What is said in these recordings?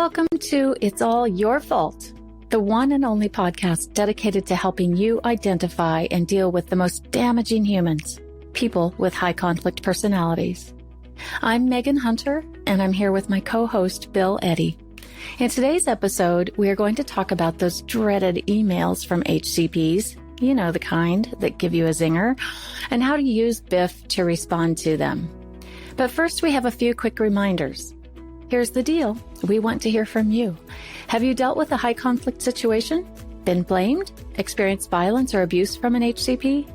Welcome to It's All Your Fault, the one and only podcast dedicated to helping you identify and deal with the most damaging humans, people with high conflict personalities. I'm Megan Hunter, and I'm here with my co-host, Bill Eddy. In today's episode, we are going to talk about those dreaded emails from HCPs, you know, the kind that give you a zinger, and how to use BIFF to respond to them. But first, we have a few quick reminders. Here's the deal. We want to hear from you. Have you dealt with a high conflict situation? Been blamed? Experienced violence or abuse from an HCP?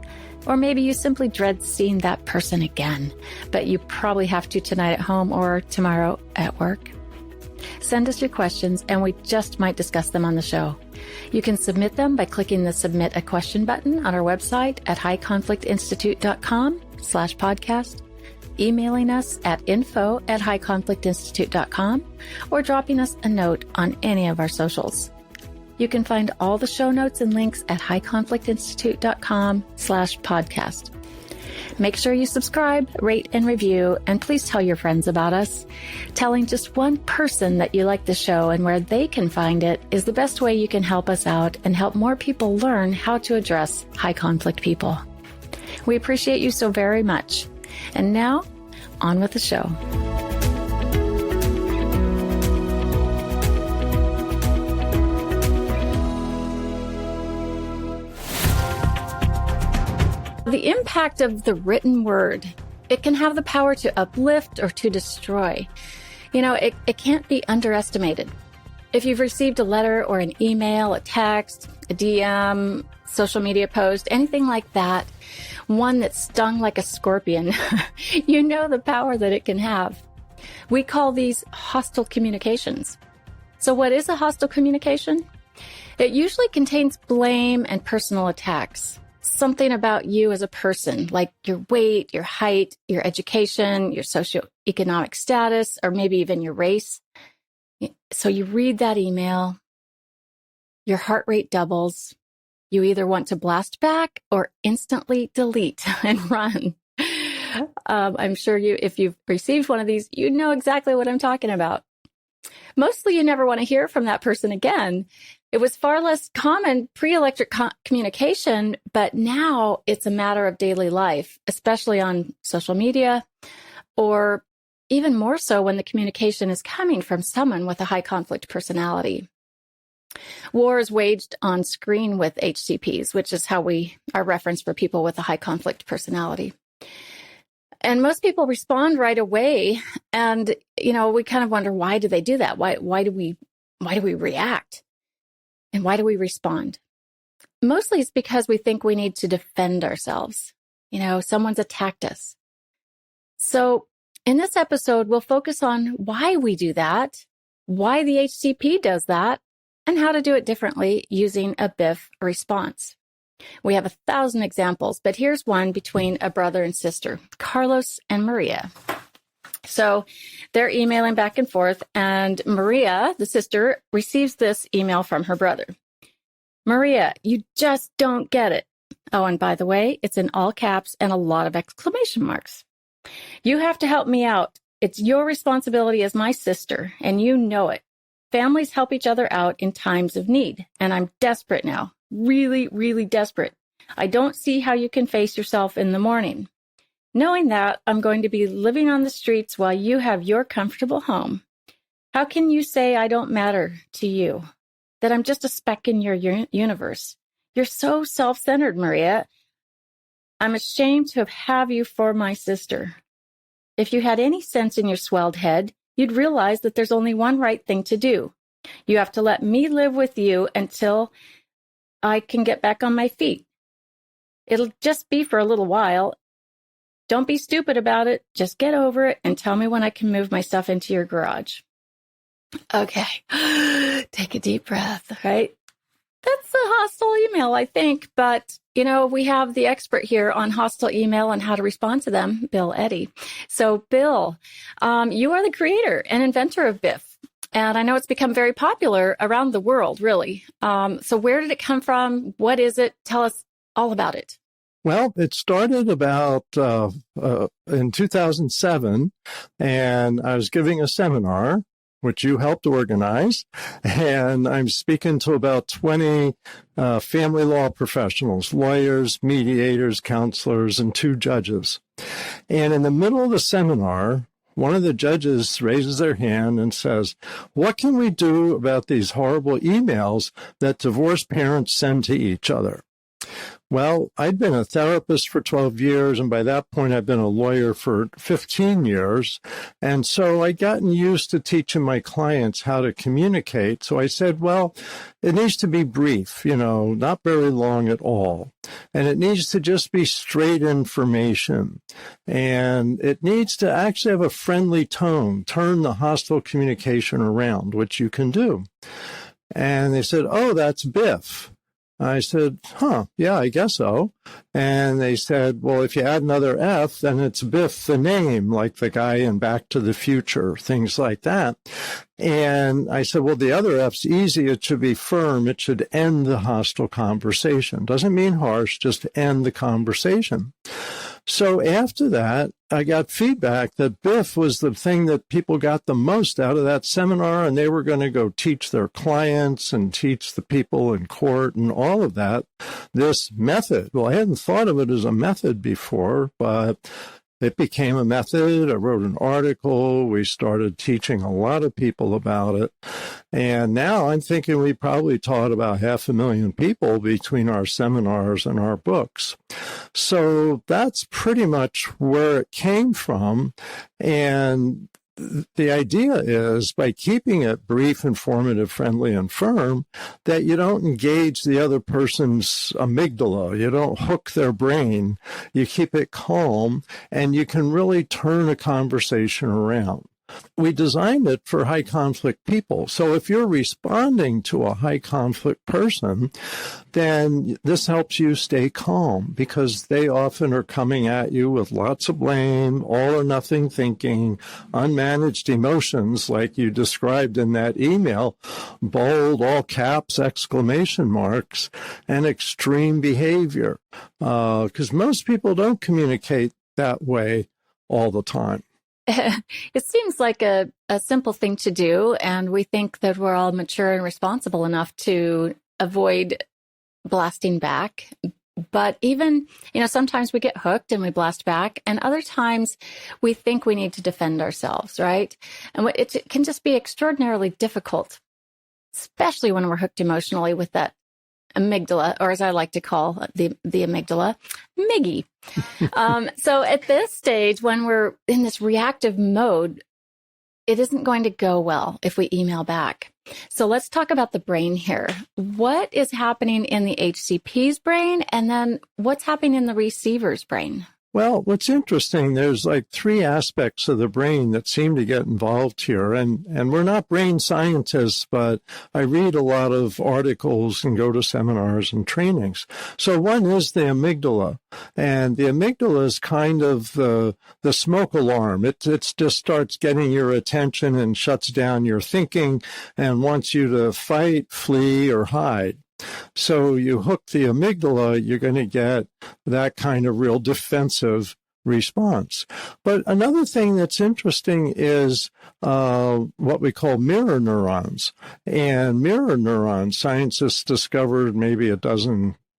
Or maybe you simply dread seeing that person again, but you probably have to tonight at home or tomorrow at work? Send us your questions and we just might discuss them on the show. You can submit them by clicking the Submit a Question button on our website at highconflictinstitute.com/podcast, emailing us at info@highconflictinstitute.com, or dropping us a note on any of our socials. You can find all the show notes and links at highconflictinstitute.com/podcast. Make sure you subscribe, rate, and review, and please tell your friends about us. Telling just one person that you like the show and where they can find it is the best way you can help us out and help more people learn how to address high conflict people. We appreciate you so very much. And now, on with the show. The impact of the written word, it can have the power to uplift or to destroy. You know, it can't be underestimated. If you've received a letter or an email, a text, a DM, social media post, anything like that, one that stung like a scorpion, you know the power that it can have. We call these hostile communications. So what is a hostile communication? It usually contains blame and personal attacks. Something about you as a person, like your weight, your height, your education, your socioeconomic status, or maybe even your race. So you read that email, your heart rate doubles. You either want to blast back or instantly delete and run. I'm sure if you've received one of these, you know exactly what I'm talking about. Mostly you never want to hear from that person again. It was far less common pre-electric communication, but now it's a matter of daily life, especially on social media, or even more so when the communication is coming from someone with a high conflict personality. War is waged on screen with HCPs, which is how we are referenced for people with a high conflict personality. And most people respond right away. And, you know, we kind of wonder, why do they do that? Why do we react? And why do we respond? Mostly it's because we think we need to defend ourselves. You know, someone's attacked us. So in this episode, we'll focus on why we do that, why the HCP does that, and how to do it differently using a BIFF response. We have 1,000 examples, but here's one between a brother and sister, Carlos and Maria. So they're emailing back and forth, and Maria, the sister, receives this email from her brother. Maria, you just don't get it. Oh, and by the way, it's in all caps and a lot of exclamation marks. You have to help me out. It's your responsibility as my sister, and you know it. Families help each other out in times of need, and I'm desperate now. Really, really desperate. I don't see how you can face yourself in the morning. Knowing that, I'm going to be living on the streets while you have your comfortable home. How can you say I don't matter to you? That I'm just a speck in your universe? You're so self-centered, Maria. I'm ashamed to have you for my sister. If you had any sense in your swelled head, you'd realize that there's only one right thing to do. You have to let me live with you until I can get back on my feet. It'll just be for a little while. Don't be stupid about it. Just get over it and tell me when I can move my stuff into your garage. Okay. Take a deep breath, right? That's a hostile email, I think. But, you know, we have the expert here on hostile email and how to respond to them, Bill Eddy. So, Bill, you are the creator and inventor of BIFF. And I know it's become very popular around the world, really. So where did it come from? What is it? Tell us all about it. Well, it started about in 2007, and I was giving a seminar, which you helped organize, and I'm speaking to about 20 family law professionals, lawyers, mediators, counselors, and 2 judges. And in the middle of the seminar, one of the judges raises their hand and says, "What can we do about these horrible emails that divorced parents send to each other?" Well, I'd been a therapist for 12 years, and by that point, I'd been a lawyer for 15 years. And so I'd gotten used to teaching my clients how to communicate. So I said, well, it needs to be brief, not very long at all. And it needs to just be straight information. And it needs to actually have a friendly tone, turn the hostile communication around, which you can do. And they said, "Oh, that's BIFF." I said, yeah, I guess so. And they said, well, if you add another F, then it's Biff the name, like the guy in Back to the Future, things like that. And I said, well, the other F's easy. It should be firm. It should end the hostile conversation. Doesn't mean harsh, just end the conversation. So after that, I got feedback that BIFF was the thing that people got the most out of that seminar, and they were going to go teach their clients and teach the people in court and all of that, this method. Well, I hadn't thought of it as a method before, but it became a method. I wrote an article. We started teaching a lot of people about it. And now I'm thinking we probably taught about 500,000 people between our seminars and our books. So that's pretty much where it came from. And the idea is, by keeping it brief, informative, friendly, and firm, that you don't engage the other person's amygdala. You don't hook their brain. You keep it calm, and you can really turn a conversation around. We designed it for high conflict people. So if you're responding to a high conflict person, then this helps you stay calm, because they often are coming at you with lots of blame, all or nothing thinking, unmanaged emotions like you described in that email, bold, all caps, exclamation marks, and extreme behavior. Because most people don't communicate that way all the time. It seems like a simple thing to do, and we think that we're all mature and responsible enough to avoid blasting back. But even, sometimes we get hooked and we blast back, and other times we think we need to defend ourselves, right? And it can just be extraordinarily difficult, especially when we're hooked emotionally with that amygdala, or as I like to call the amygdala, Miggy. So at this stage, when we're in this reactive mode, it isn't going to go well if we email back. So let's talk about the brain here. What is happening in the HCP's brain, and then what's happening in the receiver's brain? Well, what's interesting, there's like 3 aspects of the brain that seem to get involved here. And we're not brain scientists, but I read a lot of articles and go to seminars and trainings. So one is the amygdala. And the amygdala is kind of the smoke alarm. It just starts getting your attention and shuts down your thinking and wants you to fight, flee, or hide. So you hook the amygdala, you're going to get that kind of real defensive response. But another thing that's interesting is what we call mirror neurons. And mirror neurons, scientists discovered maybe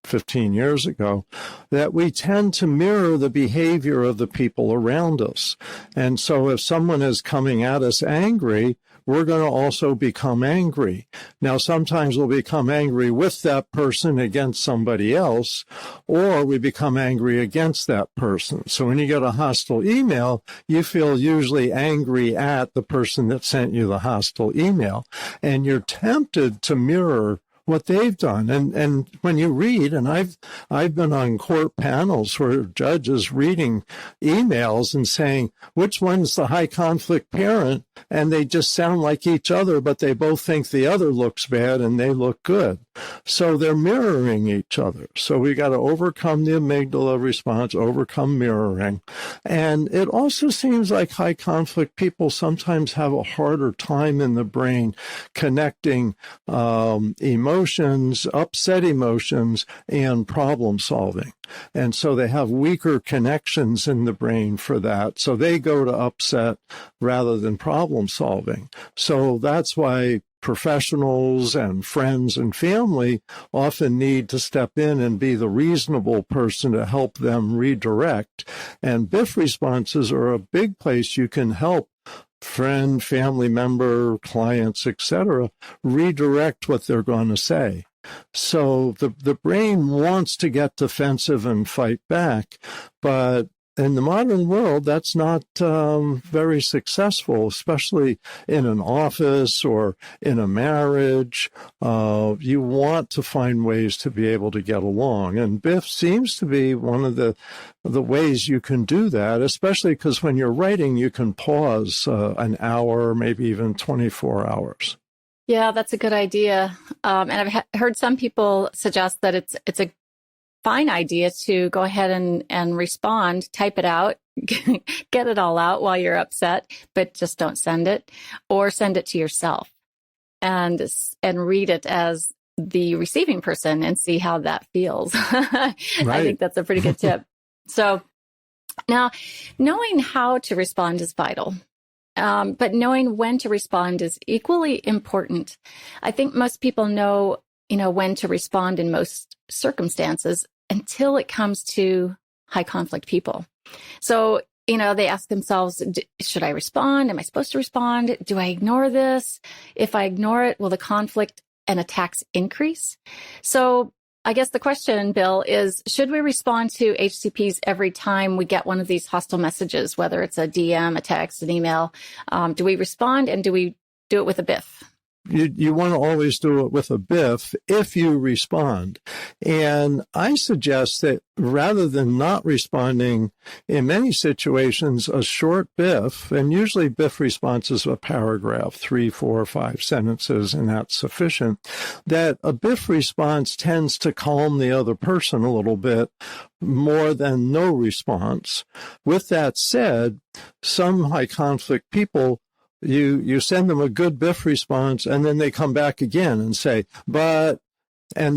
15 years ago, that we tend to mirror the behavior of the people around us. And so if someone is coming at us angry, we're going to also become angry. Now, sometimes we'll become angry with that person against somebody else, or we become angry against that person. So when you get a hostile email, you feel usually angry at the person that sent you the hostile email, and you're tempted to mirror what they've done. And when you read, and I've been on court panels where judges reading emails and saying, which one's the high conflict parent? And they just sound like each other, but they both think the other looks bad and they look good. So they're mirroring each other. So we got to overcome the amygdala response, overcome mirroring. And it also seems like high conflict people sometimes have a harder time in the brain connecting emotions, upset emotions, and problem solving. And so they have weaker connections in the brain for that. So they go to upset rather than problem solving. So that's why professionals and friends and family often need to step in and be the reasonable person to help them redirect. And BIFF responses are a big place you can help friend, family member, clients, etc., redirect what they're going to say. So the brain wants to get defensive and fight back, but in the modern world, that's not very successful, especially in an office or in a marriage. You want to find ways to be able to get along. And BIFF seems to be one of the ways you can do that, especially because when you're writing, you can pause an hour, maybe even 24 hours. Yeah, that's a good idea. And I've heard some people suggest that it's a fine idea to go ahead and respond, type it out, get it all out while you're upset, but just don't send it, or send it to yourself and read it as the receiving person and see how that feels. Right. I think that's a pretty good tip. So now, knowing how to respond is vital. But knowing when to respond is equally important. I think most people know, when to respond in most circumstances until it comes to high conflict people. So, they ask themselves, should I respond? Am I supposed to respond? Do I ignore this? If I ignore it, will the conflict and attacks increase? So I guess the question, Bill, is should we respond to HCPs every time we get one of these hostile messages, whether it's a DM, a text, an email? Do we respond, and do we do it with a BIFF? You want to always do it with a BIFF if you respond. And I suggest that rather than not responding, in many situations, a short BIFF, and usually BIFF response is a paragraph, 3, 4, 5 sentences, and that's sufficient, that a BIFF response tends to calm the other person a little bit more than no response. With that said, some high conflict people, you send them a good BIFF response, and then they come back again and say, and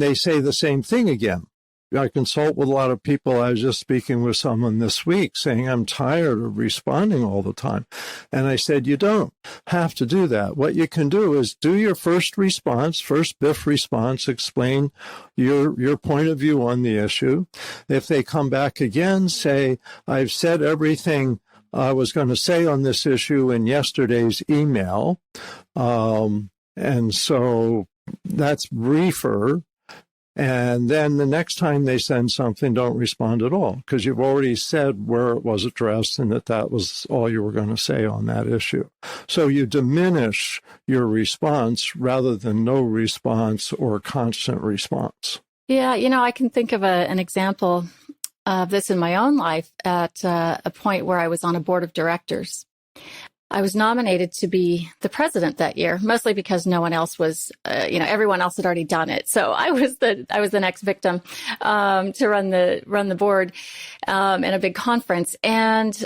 they say the same thing again. I consult with a lot of people. I was just speaking with someone this week saying, I'm tired of responding all the time. And I said, you don't have to do that. What you can do is do your first BIFF response, explain your point of view on the issue. If they come back again, say, I've said everything I was going to say on this issue in yesterday's email. And so that's briefer. And then the next time they send something, don't respond at all, because you've already said where it was addressed and that was all you were going to say on that issue. So you diminish your response rather than no response or constant response. Yeah, I can think of an example of this in my own life at a point where I was on a board of directors. I was nominated to be the president that year, mostly because no one else was, everyone else had already done it. So I was the next victim to run the board in a big conference. And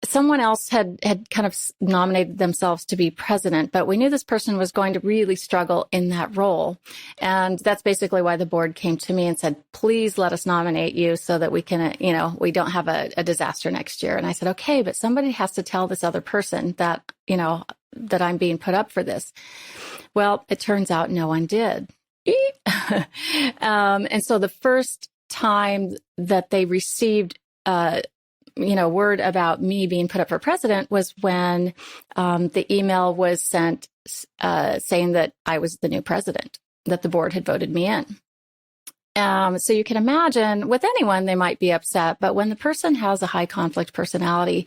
someone else had kind of nominated themselves to be president, but we knew this person was going to really struggle in that role. And that's basically why the board came to me and said, please let us nominate you so that we can, we don't have a disaster next year. And I said, okay, but somebody has to tell this other person that, that I'm being put up for this. Well, it turns out no one did. And so the first time that they received, word about me being put up for president was when the email was sent saying that I was the new president, that the board had voted me in. So you can imagine with anyone, they might be upset, but when the person has a high conflict personality,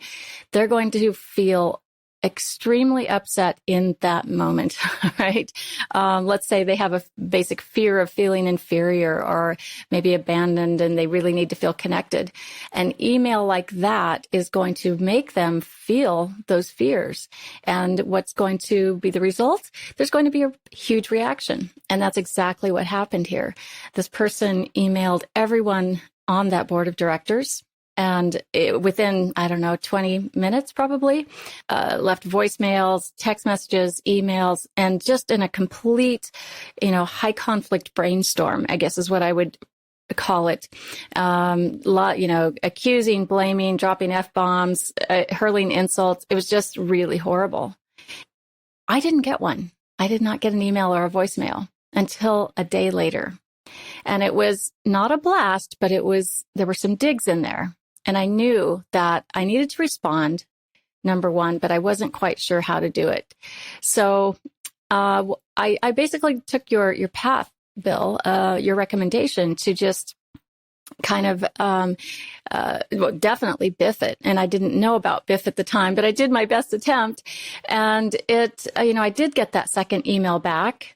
they're going to feel extremely upset in that moment, right? Let's say they have a basic fear of feeling inferior or maybe abandoned, and they really need to feel connected. An email like that is going to make them feel those fears. And what's going to be the result? There's going to be a huge reaction. And that's exactly what happened here. This person emailed everyone on that board of directors. And within, 20 minutes probably, left voicemails, text messages, emails, and just in a complete, high conflict brainstorm, I guess is what I would call it. Accusing, blaming, dropping F-bombs, hurling insults. It was just really horrible. I didn't get one. I did not get an email or a voicemail until a day later. And it was not a blast, but there were some digs in there. And I knew that I needed to respond, number one, but I wasn't quite sure how to do it. So I basically took your path, Bill, your recommendation to just kind of definitely BIFF it. And I didn't know about BIFF at the time, but I did my best attempt. And I did get that second email back.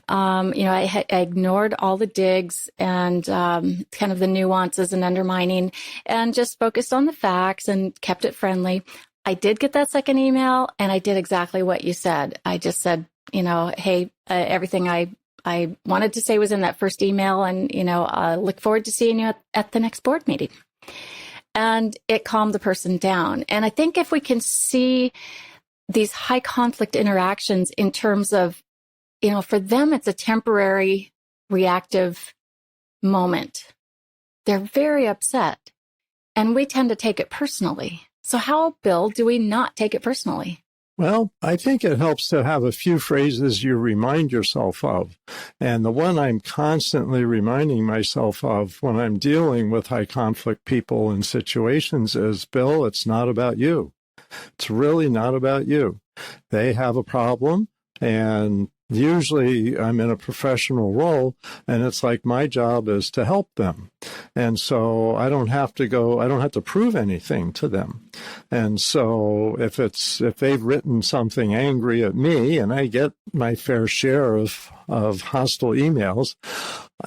I ignored all the digs and kind of the nuances and undermining and just focused on the facts and kept it friendly. I did get that second email, and I did exactly what you said. I just said, hey, everything I wanted to say was in that first email, and, look forward to seeing you at the next board meeting. And it calmed the person down. And I think if we can see these high conflict interactions in terms of, for them, it's a temporary reactive moment. They're very upset, and we tend to take it personally. So how, Bill, do we not take it personally? Well, I think it helps to have a few phrases you remind yourself of. And the one I'm constantly reminding myself of when I'm dealing with high conflict people and situations is, Bill, it's not about you. It's really not about you. They have a problem, and usually I'm in a professional role, and it's like my job is to help them. And so I don't have to prove anything to them. And so if they've written something angry at me, and I get my fair share of hostile emails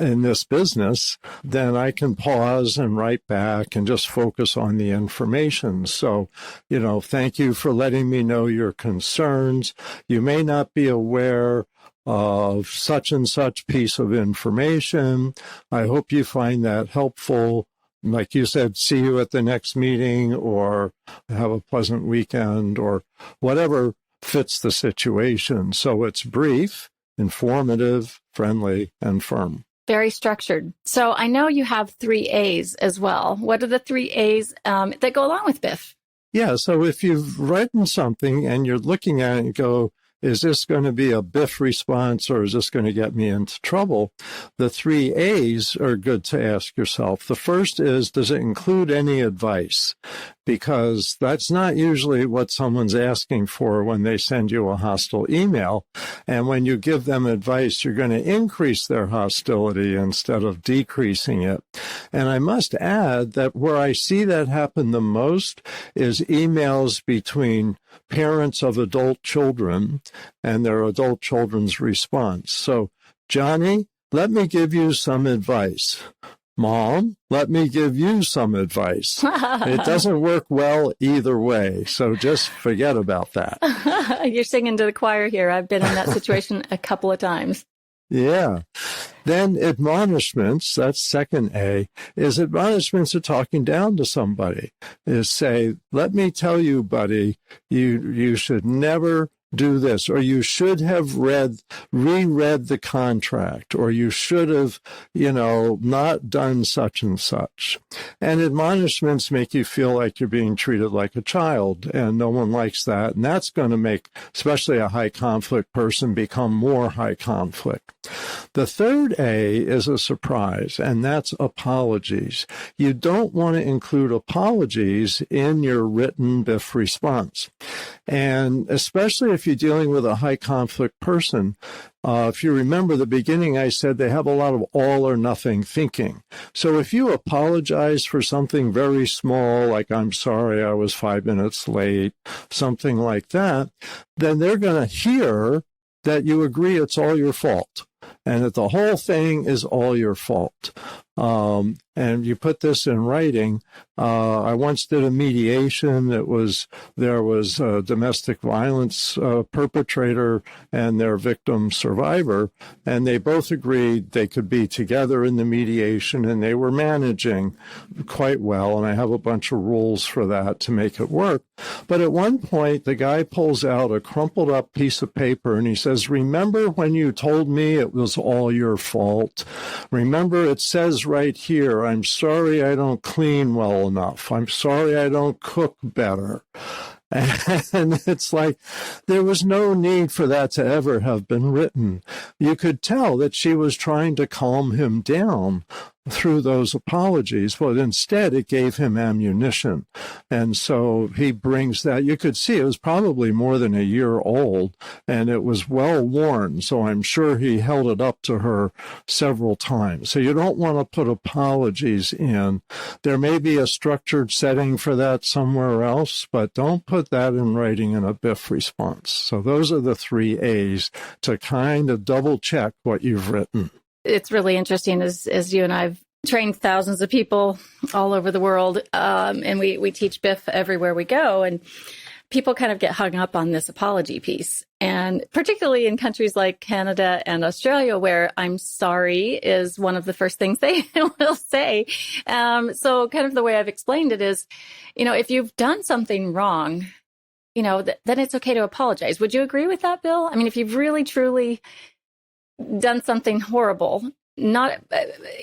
in this business, then I can pause and write back and just focus on the information. So, thank you for letting me know your concerns. You may not be aware of such and such piece of information. I hope you find that helpful. Like you said, see you at the next meeting, or have a pleasant weekend, or whatever fits the situation. So it's brief, informative, friendly, and firm. Very structured. So I know you have 3 A's as well. What are the 3 A's that go along with BIFF? Yeah, so if you've written something and you're looking at it and go, is this going to be a BIFF response, or is this going to get me into trouble? The 3 A's are good to ask yourself. The first is, does it include any advice? Because that's not usually what someone's asking for when they send you a hostile email. And when you give them advice, you're going to increase their hostility instead of decreasing it. And I must add that where I see that happen the most is emails between parents of adult children and their adult children's response. So, Johnny, let me give you some advice. Mom, let me give you some advice. It doesn't work well either way, so just forget about that. You're singing to the choir here. I've been in that situation a couple of times. Yeah. Then admonishments, that's second A, is admonishments are talking down to somebody. Is say, let me tell you, buddy, you should never do this, or you should have reread the contract, or you should have, not done such and such. And admonishments make you feel like you're being treated like a child, and no one likes that. And that's going to make, especially a high conflict person, become more high conflict. The third A is a surprise, and that's apologies. You don't want to include apologies in your written BIFF response. And especially if if you're dealing with a high conflict person, if you remember the beginning, I said they have a lot of all or nothing thinking. So if you apologize for something very small, like I'm sorry I was 5 minutes late, something like that, then they're going to hear that you agree it's all your fault and that the whole thing is all your fault. And you put this in writing. I once did a mediation. There was a domestic violence perpetrator and their victim survivor, and they both agreed they could be together in the mediation, and they were managing quite well. And I have a bunch of rules for that to make it work. But at one point, the guy pulls out a crumpled up piece of paper and he says, "Remember when you told me it was all your fault? Remember, it says right here, I'm sorry I don't clean well enough. I'm sorry I don't cook better." And it's like, there was no need for that to ever have been written. You could tell that she was trying to calm him down through those apologies, but instead it gave him ammunition. And so he brings that. You could see it was probably more than a year old, and it was well worn. So I'm sure he held it up to her several times. So you don't want to put apologies in. There may be a structured setting for that somewhere else, but don't put that in writing in a BIFF response. So those are the 3 A's to kind of double check what you've written. It's really interesting as you and I've trained thousands of people all over the world, and we teach BIFF everywhere we go, and people kind of get hung up on this apology piece. And particularly in countries like Canada and Australia, where I'm sorry is one of the first things they will say. So kind of the way I've explained it is, if you've done something wrong, then it's okay to apologize. Would you agree with that, Bill? I mean, if you've really, truly done something horrible, not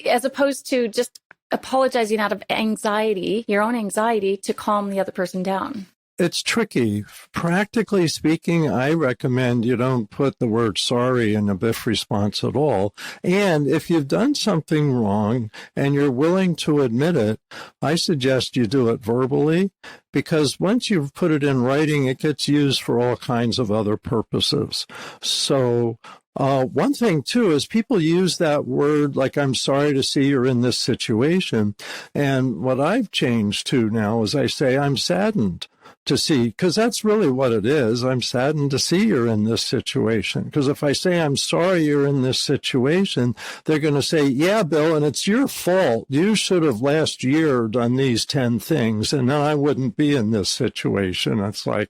as opposed to just apologizing out of anxiety, your own anxiety, to calm the other person down. It's tricky. Practically speaking, I recommend you don't put the word sorry in a BIFF response at all. And if you've done something wrong and you're willing to admit it, I suggest you do it verbally, because once you've put it in writing, it gets used for all kinds of other purposes. So one thing, too, is people use that word like, I'm sorry to see you're in this situation. And what I've changed to now is I say, I'm saddened to see, because that's really what it is. I'm saddened to see you're in this situation. Because if I say, I'm sorry you're in this situation, they're going to say, yeah, Bill, and it's your fault. You should have last year done these 10 things, and then I wouldn't be in this situation. It's like,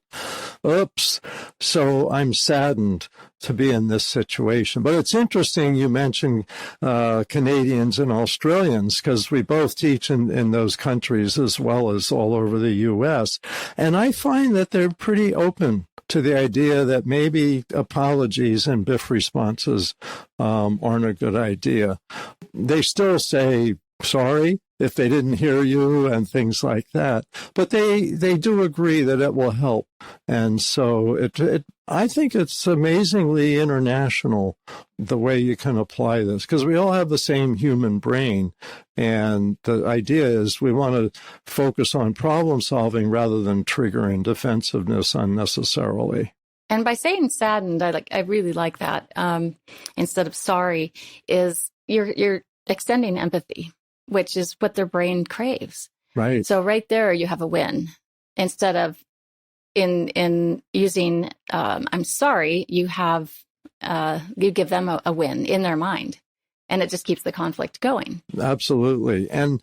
oops. So I'm saddened to be in this situation. But it's interesting you mentioned Canadians and Australians, because we both teach in those countries as well as all over the U.S. And I find that they're pretty open to the idea that maybe apologies and BIFF responses aren't a good idea. They still say sorry if they didn't hear you and things like that. But they do agree that it will help. And so I think it's amazingly international, the way you can apply this, because we all have the same human brain. And the idea is we want to focus on problem solving rather than triggering defensiveness unnecessarily. And by saying saddened, I really like that. Instead of sorry, is you're extending empathy, which is what their brain craves. Right. So right there, you have a win. Instead of in using I'm sorry, you give them a win in their mind, and it just keeps the conflict going. Absolutely. And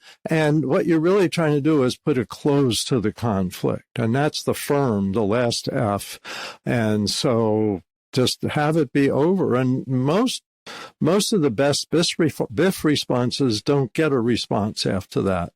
what you're really trying to do is put a close to the conflict, and that's the firm, the last F. And so just have it be over. And most of the best BIFF responses don't get a response after that.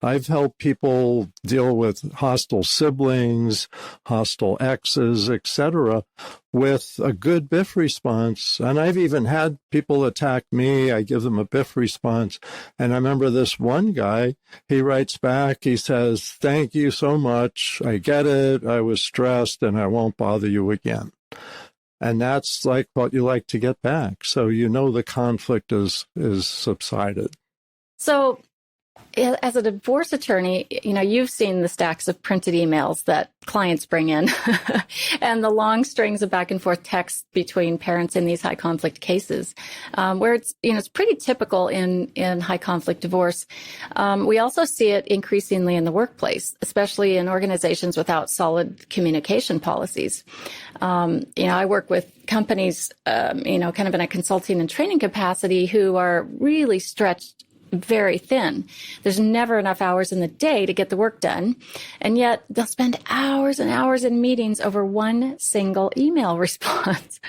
I've helped people deal with hostile siblings, hostile exes, etc., with a good BIFF response. And I've even had people attack me. I give them a BIFF response. And I remember this one guy, he writes back, he says, "Thank you so much. I get it. I was stressed and I won't bother you again." And that's like what you like to get back. So the conflict is subsided. So As a divorce attorney, you've seen the stacks of printed emails that clients bring in and the long strings of back and forth texts between parents in these high conflict cases, where it's pretty typical in high conflict divorce. We also see it increasingly in the workplace, especially in organizations without solid communication policies. I work with companies, kind of in a consulting and training capacity who are really stretched very thin. There's never enough hours in the day to get the work done. And yet they'll spend hours and hours in meetings over one single email response.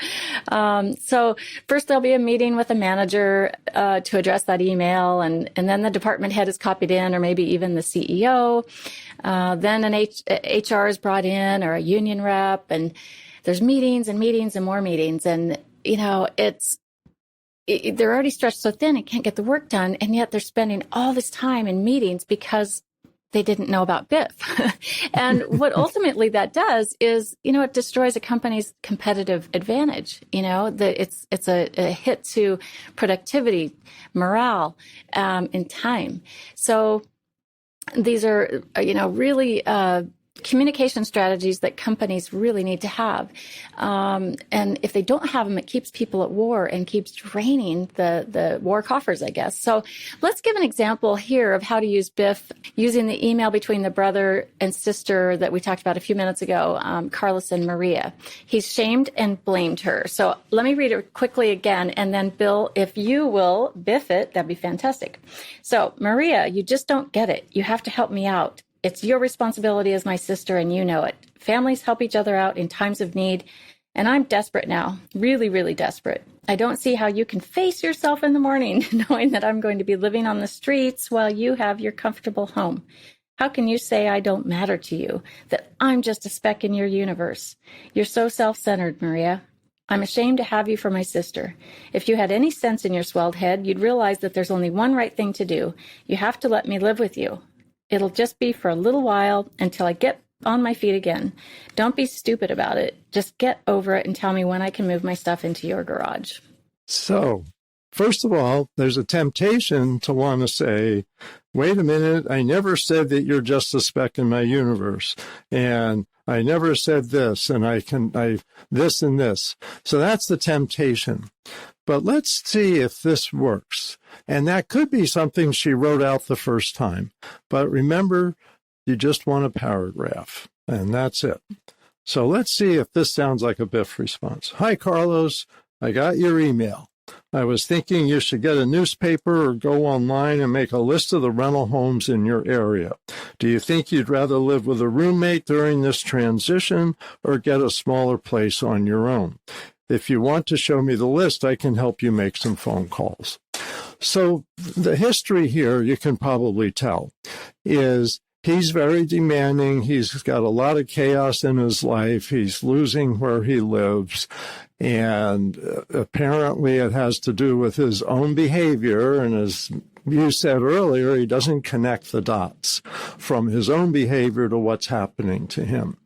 So first there'll be a meeting with a manager to address that email. And then the department head is copied in, or maybe even the CEO. Then an HR is brought in, or a union rep. And there's meetings and meetings and more meetings. And, they're already stretched so thin and can't get the work done, and yet they're spending all this time in meetings because they didn't know about BIFF. And what ultimately that does is, it destroys a company's competitive advantage. It's a hit to productivity, morale, and time. So these are, really communication strategies that companies really need to have. And if they don't have them, it keeps people at war and keeps draining the war coffers, I guess. So let's give an example here of how to use BIFF using the email between the brother and sister that we talked about a few minutes ago, Carlos and Maria. He's shamed and blamed her. So let me read it quickly again. And then Bill, if you will BIFF it, that'd be fantastic. So Maria, you just don't get it. You have to help me out. It's your responsibility as my sister, and you know it. Families help each other out in times of need, and I'm desperate now, really, really desperate. I don't see how you can face yourself in the morning knowing that I'm going to be living on the streets while you have your comfortable home. How can you say I don't matter to you, that I'm just a speck in your universe? You're so self-centered, Maria. I'm ashamed to have you for my sister. If you had any sense in your swelled head, you'd realize that there's only one right thing to do. You have to let me live with you. It'll just be for a little while until I get on my feet again. Don't be stupid about it. Just get over it and tell me when I can move my stuff into your garage. So, first of all, there's a temptation to want to say, wait a minute, I never said that you're just a speck in my universe. And I never said this, and I this and this. So that's the temptation. But let's see if this works. And that could be something she wrote out the first time. But remember, you just want a paragraph, and that's it. So let's see if this sounds like a BIFF response. Hi, Carlos. I got your email. I was thinking you should get a newspaper or go online and make a list of the rental homes in your area. Do you think you'd rather live with a roommate during this transition or get a smaller place on your own? If you want to show me the list, I can help you make some phone calls. So the history here, you can probably tell, is he's very demanding. He's got a lot of chaos in his life. He's losing where he lives. And apparently it has to do with his own behavior. And as you said earlier, he doesn't connect the dots from his own behavior to what's happening to him.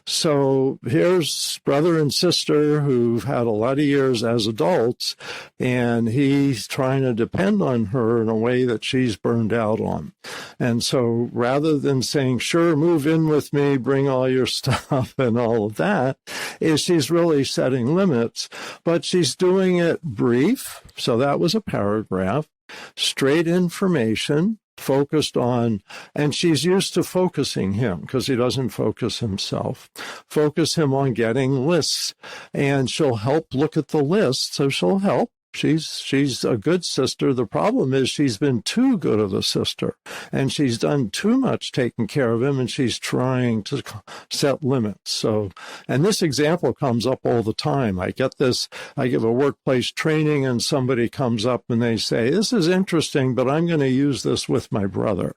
So here's brother and sister who've had a lot of years as adults, and he's trying to depend on her in a way that she's burned out on. And so rather than saying, sure, move in with me, bring all your stuff and all of that, is she's really setting limits, but she's doing it brief. So that was a paragraph, straight information, focused on, and she's used to focusing him because he doesn't focus himself. Focus him on getting lists, and she'll help look at the list. So she'll help. She's a good sister. The problem is she's been too good of a sister, and she's done too much taking care of him, and she's trying to set limits. So, and this example comes up all the time. I give a workplace training, and somebody comes up and they say, this is interesting, but I'm going to use this with my brother,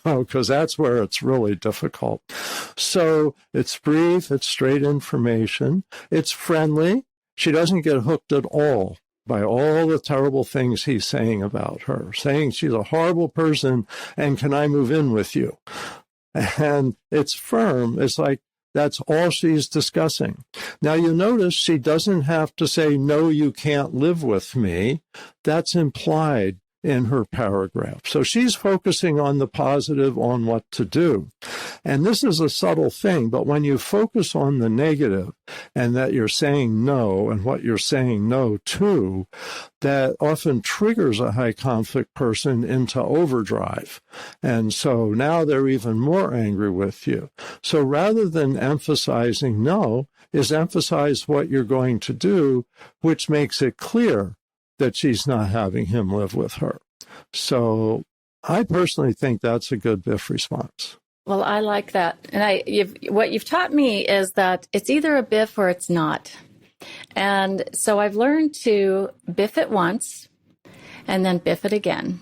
because that's where it's really difficult. So it's brief, it's straight information, it's friendly. She doesn't get hooked at all by all the terrible things he's saying about her, saying she's a horrible person and can I move in with you? And it's firm. It's like that's all she's discussing. Now, you notice she doesn't have to say, no, you can't live with me. That's implied. in her paragraph. So she's focusing on the positive, on what to do. And this is a subtle thing, but when you focus on the negative and that you're saying no and what you're saying no to, that often triggers a high conflict person into overdrive. And so now they're even more angry with you. So rather than emphasizing no, is emphasize what you're going to do, which makes it clear that she's not having him live with her. So I personally think that's a good BIFF response. Well, I like that. And what you've taught me is that it's either a BIFF or it's not. And so I've learned to BIFF it once and then BIFF it again.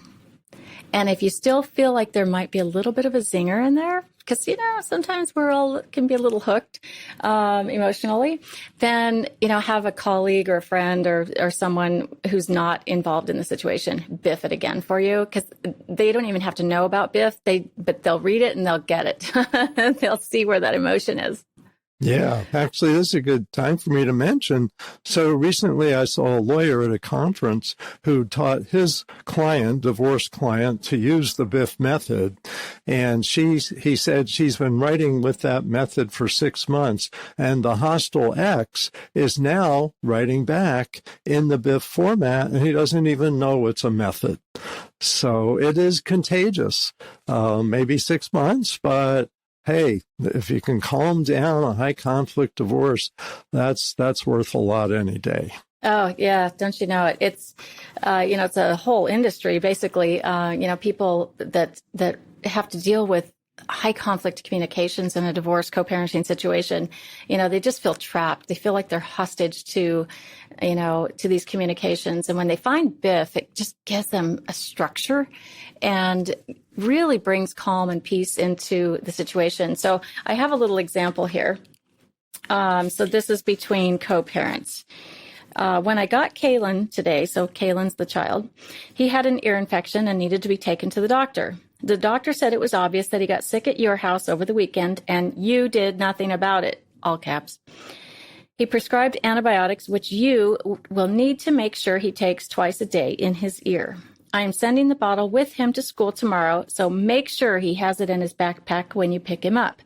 And if you still feel like there might be a little bit of a zinger in there, because, sometimes can be a little hooked emotionally, then, have a colleague or a friend or someone who's not involved in the situation BIFF it again for you, because they don't even have to know about BIFF, but they'll read it and they'll get it. They'll see where that emotion is. Yeah, actually, this is a good time for me to mention. So recently I saw a lawyer at a conference who taught his divorce client, to use the BIFF method. And he said she's been writing with that method for 6 months. And the hostile ex is now writing back in the BIFF format, and he doesn't even know it's a method. So it is contagious. Maybe 6 months, but hey, if you can calm down a high conflict divorce, that's worth a lot any day. Oh, yeah. Don't you know it? It's, it's a whole industry, basically, people that have to deal with high conflict communications in a divorce co-parenting situation. They just feel trapped. They feel like they're hostage to these communications. And when they find BIFF, it just gives them a structure and really brings calm and peace into the situation. So I have a little example here. So this is between co-parents. When I got Kalen today, so Kalen's the child, he had an ear infection and needed to be taken to the doctor. The doctor said it was obvious that he got sick at your house over the weekend and you did nothing about it, all caps. He prescribed antibiotics, which you will need to make sure he takes twice a day in his ear. I am sending the bottle with him to school tomorrow, so make sure he has it in his backpack when you pick him up.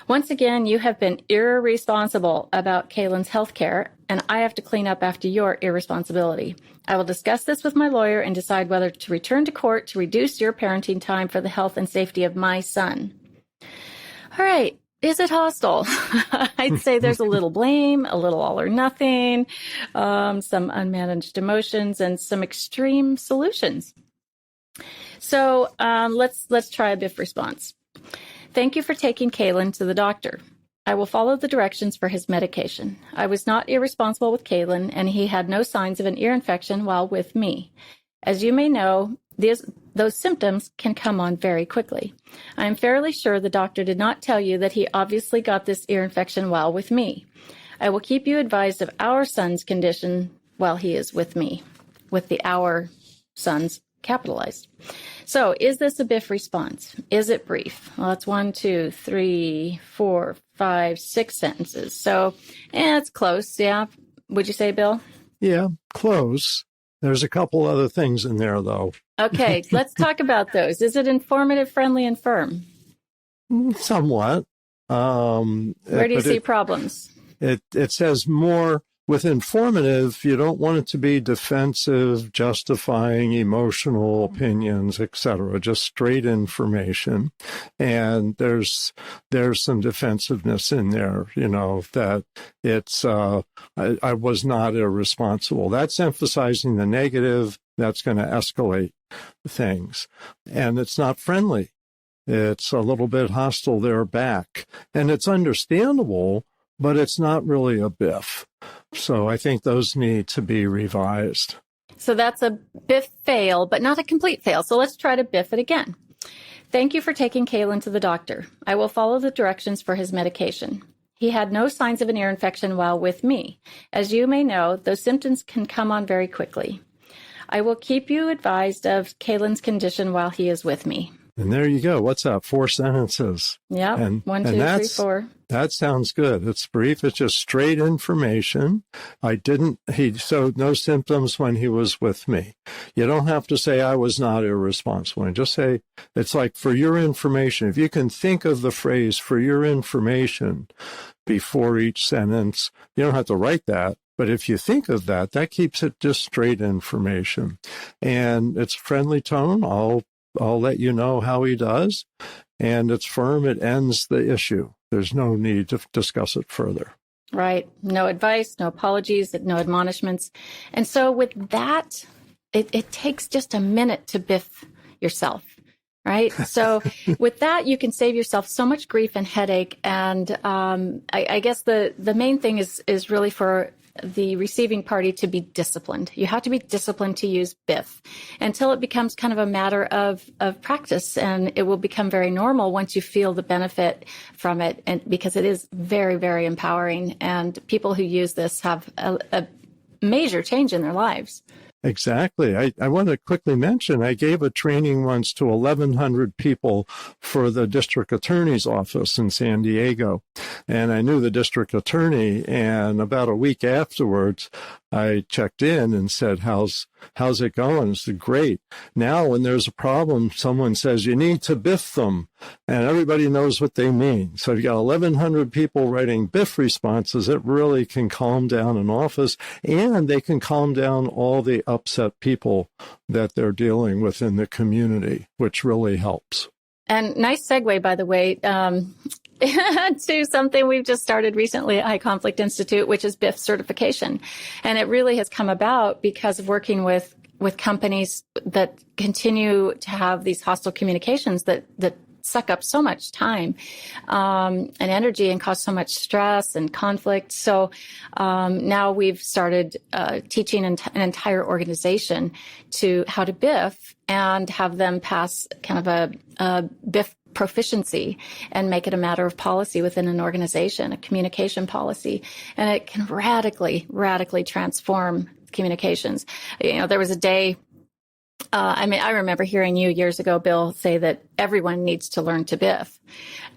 Once again, you have been irresponsible about Kalen's health care, and I have to clean up after your irresponsibility. I will discuss this with my lawyer and decide whether to return to court to reduce your parenting time for the health and safety of my son. All right. Is it hostile? I'd say there's a little blame, a little all or nothing, some unmanaged emotions, and some extreme solutions. So let's try a BIFF response. Thank you for taking Kalen to the doctor. I will follow the directions for his medication. I was not irresponsible with Kalen, and he had no signs of an ear infection while with me. As you may know, those symptoms can come on very quickly. I am fairly sure the doctor did not tell you that he obviously got this ear infection while with me. I will keep you advised of our son's condition while he is with me, with the our son's capitalized. So is this a BIFF response? Is it brief? Well, it's 1, 2, 3, 4, 5, 6 sentences. So it's close. Yeah. Would you say, Bill? Yeah, close. There's a couple other things in there, though. Okay, let's talk about those. Is it informative, friendly, and firm? Somewhat. Where do you see problems? It says more with informative. You don't want it to be defensive, justifying emotional opinions, etc. Just straight information. And there's some defensiveness in there, that it's I was not irresponsible. That's emphasizing the negative. That's going to escalate things. And it's not friendly. It's a little bit hostile there back. And it's understandable, but it's not really a BIFF. So I think those need to be revised. So that's a BIFF fail, but not a complete fail. So let's try to BIFF it again. Thank you for taking Kalen to the doctor. I will follow the directions for his medication. He had no signs of an ear infection while with me. As you may know, those symptoms can come on very quickly. I will keep you advised of Kalen's condition while he is with me. And there you go. What's that? 4 sentences. Yeah. And 1, 2, 3, 4. That sounds good. It's brief. It's just straight information. He showed no symptoms when he was with me. You don't have to say I was not irresponsible. And just say, it's like for your information. If you can think of the phrase for your information before each sentence, you don't have to write that. But if you think of that, that keeps it just straight information. And it's friendly tone. I'll let you know how he does. And it's firm. It ends the issue. There's no need to discuss it further. Right. No advice, no apologies, no admonishments. And so with that, it takes just a minute to biff yourself, right? So with that, you can save yourself so much grief and headache. And I guess the main thing is really for the receiving party to be disciplined. You have to be disciplined to use BIFF until it becomes kind of a matter of practice, and it will become very normal once you feel the benefit from it. And because it is very, very empowering, and people who use this have a major change in their lives. Exactly. I want to quickly mention, I gave a training once to 1,100 people for the district attorney's office in San Diego. And I knew the district attorney, and about a week afterwards, I checked in and said, how's it going? It's great. Now, when there's a problem, someone says, you need to biff them, and everybody knows what they mean. So you got 1,100 people writing biff responses. It really can calm down an office, and they can calm down all the upset people that they're dealing with in the community, which really helps. And nice segue, by the way, to something we've just started recently at High Conflict Institute, which is BIFF certification. And it really has come about because of working with companies that continue to have these hostile communications that suck up so much time and energy and cause so much stress and conflict. So now we've started teaching an entire organization to how to BIFF and have them pass kind of a BIFF proficiency and make it a matter of policy within an organization, a communication policy. And it can radically, radically transform communications. You know, there was a day, I remember hearing you years ago, Bill, say that everyone needs to learn to BIFF.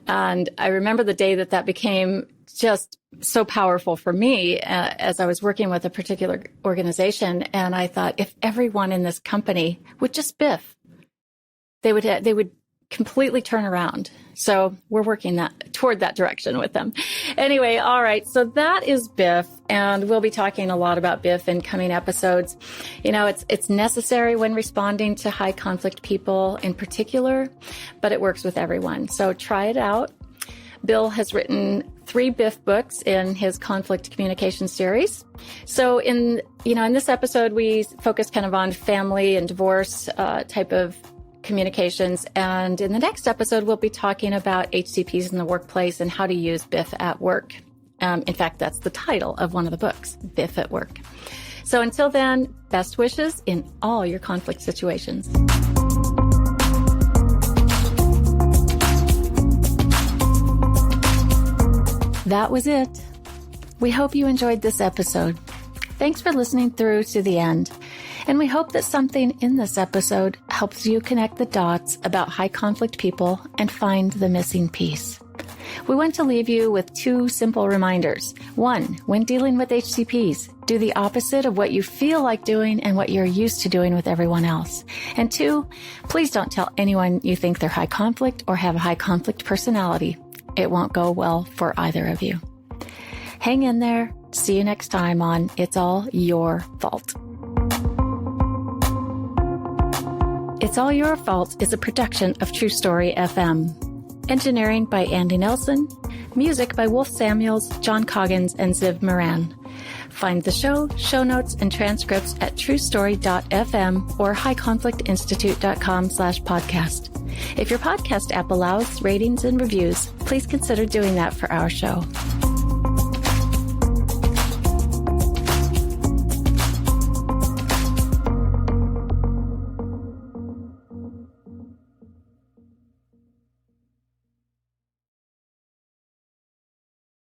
And I remember the day that became just so powerful for me as I was working with a particular organization. And I thought, if everyone in this company would just BIFF, they would completely turn around. So we're working toward that direction with them. Anyway, all right. So that is BIFF, and we'll be talking a lot about BIFF in coming episodes. You know, it's necessary when responding to high conflict people in particular, but it works with everyone. So try it out. Bill has written 3 BIFF books in his conflict communication series. So in this episode, we focus kind of on family and divorce type of communications. And in the next episode, we'll be talking about HCPs in the workplace and how to use BIFF at work. In fact, that's the title of one of the books, BIFF at Work. So until then, best wishes in all your conflict situations. That was it. We hope you enjoyed this episode. Thanks for listening through to the end. And we hope that something in this episode helps you connect the dots about high conflict people and find the missing piece. We want to leave you with 2 simple reminders. 1, when dealing with HCPs, do the opposite of what you feel like doing and what you're used to doing with everyone else. And 2, please don't tell anyone you think they're high conflict or have a high conflict personality. It won't go well for either of you. Hang in there. See you next time on It's All Your Fault. It's All Your Fault is a production of True Story FM. Engineering by Andy Nelson. Music by Wolf Samuels, John Coggins, and Ziv Moran. Find the show notes, and transcripts at truestory.fm or highconflictinstitute.com/podcast. If your podcast app allows ratings and reviews, please consider doing that for our show.